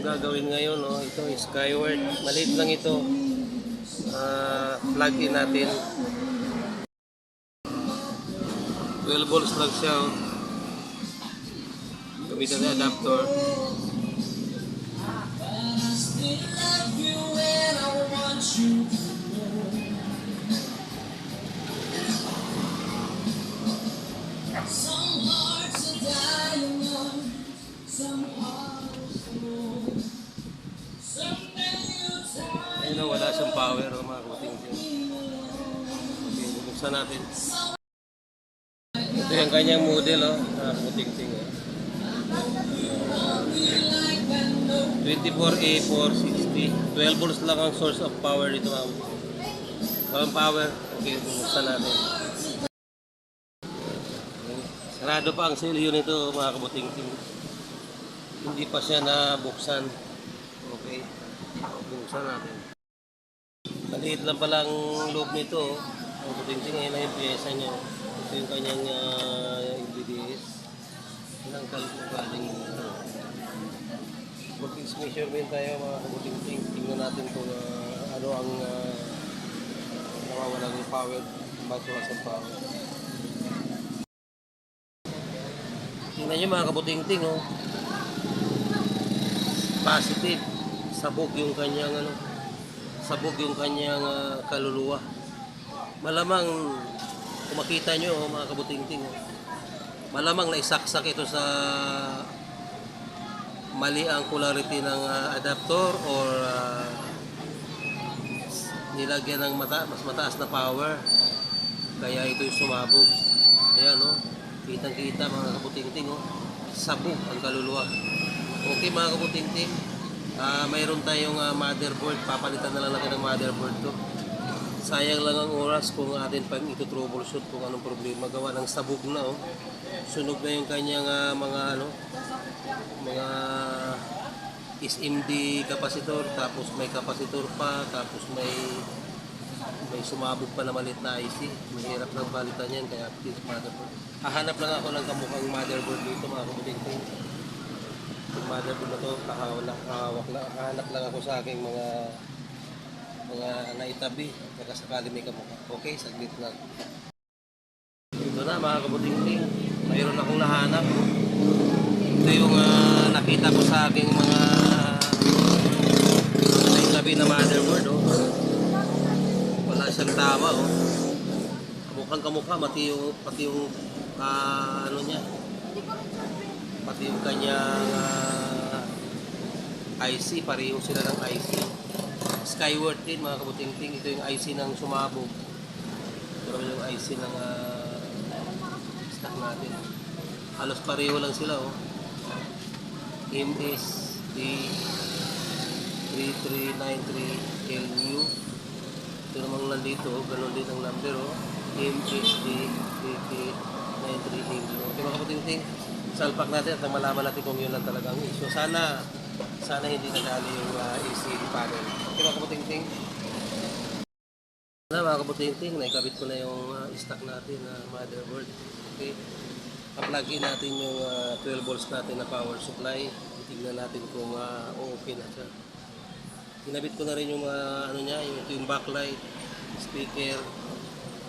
gagawin ngayon, no? Ito is Skyward. Maliit lang ito. Plug in natin. 12 volts lang siya, oh. Gamitan na adapter. Ayun na, wala siyang power, oh, mga kuting. Okay, bubuksan natin. Ito yung kanyang model, oh, mga kuting-ting. 24A460. 12 volts lang ang source of power dito, mga kuting. Walang power. Okay, bubuksan natin. Sarado pa ang silyo nito, mga kabuting-ting. Hindi pa siya nabuksan. Okay, buksan natin. Maliit lang pala ang loob nito. Ang kabuting-ting, ayun na yung pyesa niya. Ito yung kanyang LBDS. Ilang galing dito. Voltage measurement tayo, mga kabuting-ting. Tingnan natin kung ano ang nawawalan ng power, matulas ang power. Tingnan nyo, mga kabuting-ting, oh. Positive. Sabog yung kanyang kaluluwa. Malamang kung makita nyo, oh, mga kabuting-ting, oh, malamang naisaksak ito sa mali ang polarity ng adapter or nilagyan ng mas mataas na power, kaya ito yung sumabog. Ayan, oh, kitang-kita, mga kabuting-ting, oh, sabog ang kaluluwa. Okay, mga kabuting-ting, mayroon tayong motherboard. Papalitan na lang natin ng motherboard to. Sayang lang ang oras kung atin pang ito-troubleshoot kung anong problema. Gawa ng sabog na, oh. Sunog na yung kanyang mga SMD capacitor, tapos may capacitor pa, tapos may sumabog pa na maliit na IC. Mahirap lang palitan yan, kaya this motherboard. Hahanap lang ako ng kamukhang motherboard dito, mga kabuting-ting. Yung motherboard na to, hahanap lang ako sa aking mga naitabi, baka sakali may kamukha. Okay, saglit lang. Ito na, mga kabuting-ting, mayroon akong nahanap. Ito yung nakita ko sa aking mga naitabi na motherboard, oh. Wala siyang tama, oh. Kamukhang kamukha, pati yung ano niya, pati yung kanyang IC, pareho sila ng IC. Skyward din, mga kabuting-ting. Ito yung IC ng sumabog. Ito yung IC ng stock natin. Halos pareho lang sila, oh. MSD3393LU. Ito namang nandito, oh. Ganun din ang number, oh. MSD3393LU. Okay, mga kabuting-ting, salpak natin at malaman natin kung yun lang talaga ang issue. Sana hindi nadali yung LCD panel. Okay, mga kabuting-ting. Mga kabuting-ting, naikabit ko na yung stock natin na motherboard. Okay. Pa-plug in natin yung 12 volts natin na power supply. Tingnan natin kung okay na siya. Kinabit ko na rin yung yung backlight, speaker,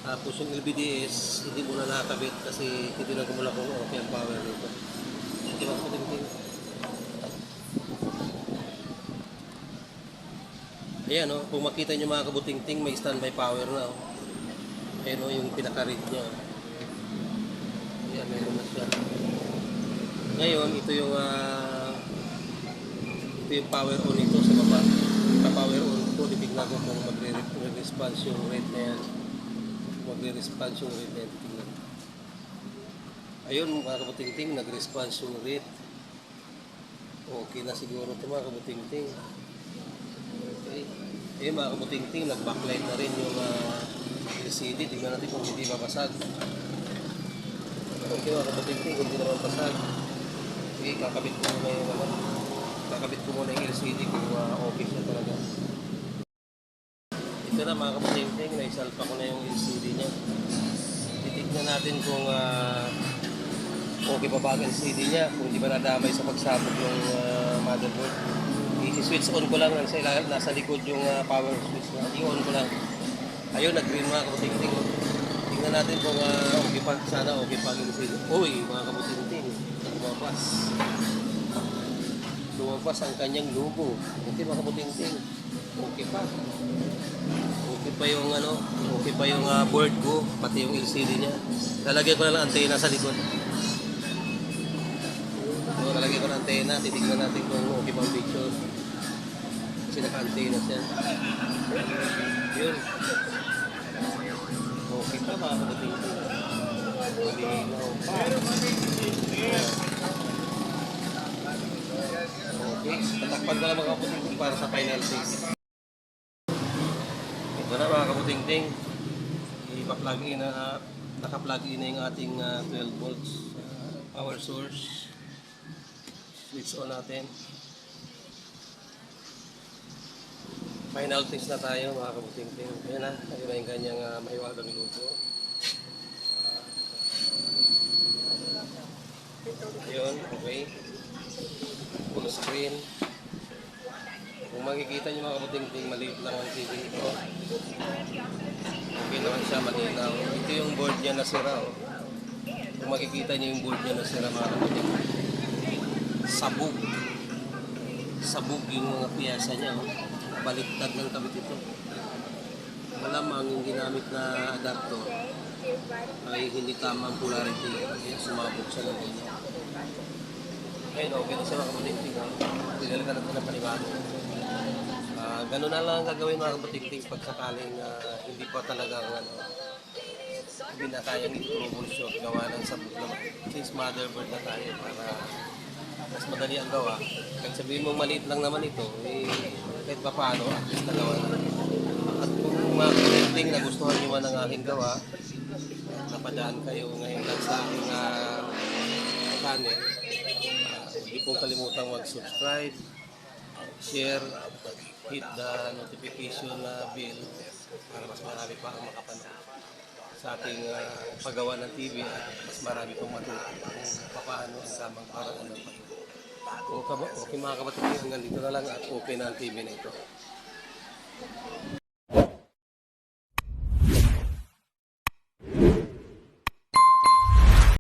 tapos yung LBDS, hindi mo na nakakabit kasi hindi na kumula kung okay ang power nito. Okay, mga kabuting-ting. Ayan, oh, kung makita nyo, mga kabuting-ting, may standby power na, oh. Ayan, oh, yung pinaka-read niya. Ayan, meron na siya. Ngayon, ito yung power on nito sa baba. Pa-power on ito, titignan ko kung magre-response yung rate na yan. Magre-response yung rate na yan, titignan. Ayun, mga kabuting-ting, nag-response yung rate. Okay na siguro ito, mga kabuting-ting. Okay. Ayun, mga kabuting-ting, nag-backlight na rin yung LCD. Tingnan natin kung hindi mabasag. Okay, mga kabuting-ting, kung hindi naman basag. Okay, kakabit ko muna yung LCD kung okay siya talaga. Ito na, mga kabuting-ting, naisalpa ko na yung LCD niya. Titignan natin kung okay pa ba ang LCD niya, kung hindi ba nadamay sa pagsabog yung motherboard. I-switch on ko lang sa ilalim, nasa likod yung power switch na. I-on ko lang. Ayun, nag-green mga kabuting-ting. Tingnan natin kung okay pa. Sana okay pa. Uy, mga kabuting-ting. Lumabas. Lumabas ang kanyang logo. Okay mga kabuting-ting. Okay pa. Okay pa yung okay pa yung board ko, pati yung LCD niya. Lalagyan ko na lang antena sa likod. So, lalagyan ko ng antena, titignan natin kung okay pa ang picture. Kasi naka-antena siya. Yun. Okay pa mga kabuting. Malinaw pa. Okay, tatakpan ko lang mga kabuting para sa final test. Ito na mga kabuting-ting. Ipa-plug in na, naka-plug in na yung ating 12 volts power source. Switch on natin. Final test na tayo mga kabuting-ting. Ayan na, ayun na yung kanyang mahiwagang logo. Ayun, okay. Full screen. Kung makikita nyo mga kabuting-ting, maliit lang ang TV ito. Okay naman siya, malinaw. Ito yung board niya na sira. Oh. Kung makikita nyo yung board niya na sira mga kabuting-ting. Sabog. Sabog yung mga piyasa niya. Oh. Baliktad ng kabit ito. Malamang yung ginamit na adapter ay hindi tama ang polarity. Kaya sumabog siya ng ganyan. Ayun, okay na siya mga kabuting-ting. Pinalitan natin ng panibago. Ganun na lang ang gagawin mga kabuting-ting pag sakaling hindi pa talagang hindi na kayang i-troubleshoot gawa ng sabog naman. Since motherboard na tayo para mas madali ang gawa. Kahit sabihin mong maliit lang naman ito, kahit pa paano, at least nagawa na. At kung mga kabuting-ting nagustuhan nyo man ang aking gawa, at napadaan kayo ngayon lang sa aking channel, hindi pong kalimutang mag-subscribe, share, hit the notification bell para mas marami pa ang makapanood sa ating paggawa ng TV at mas marami pong matuto kung paano ang tamang paraan ng paggawa. Okay mga kapatid, hanggang dito na lang at okay na ang TV na ito.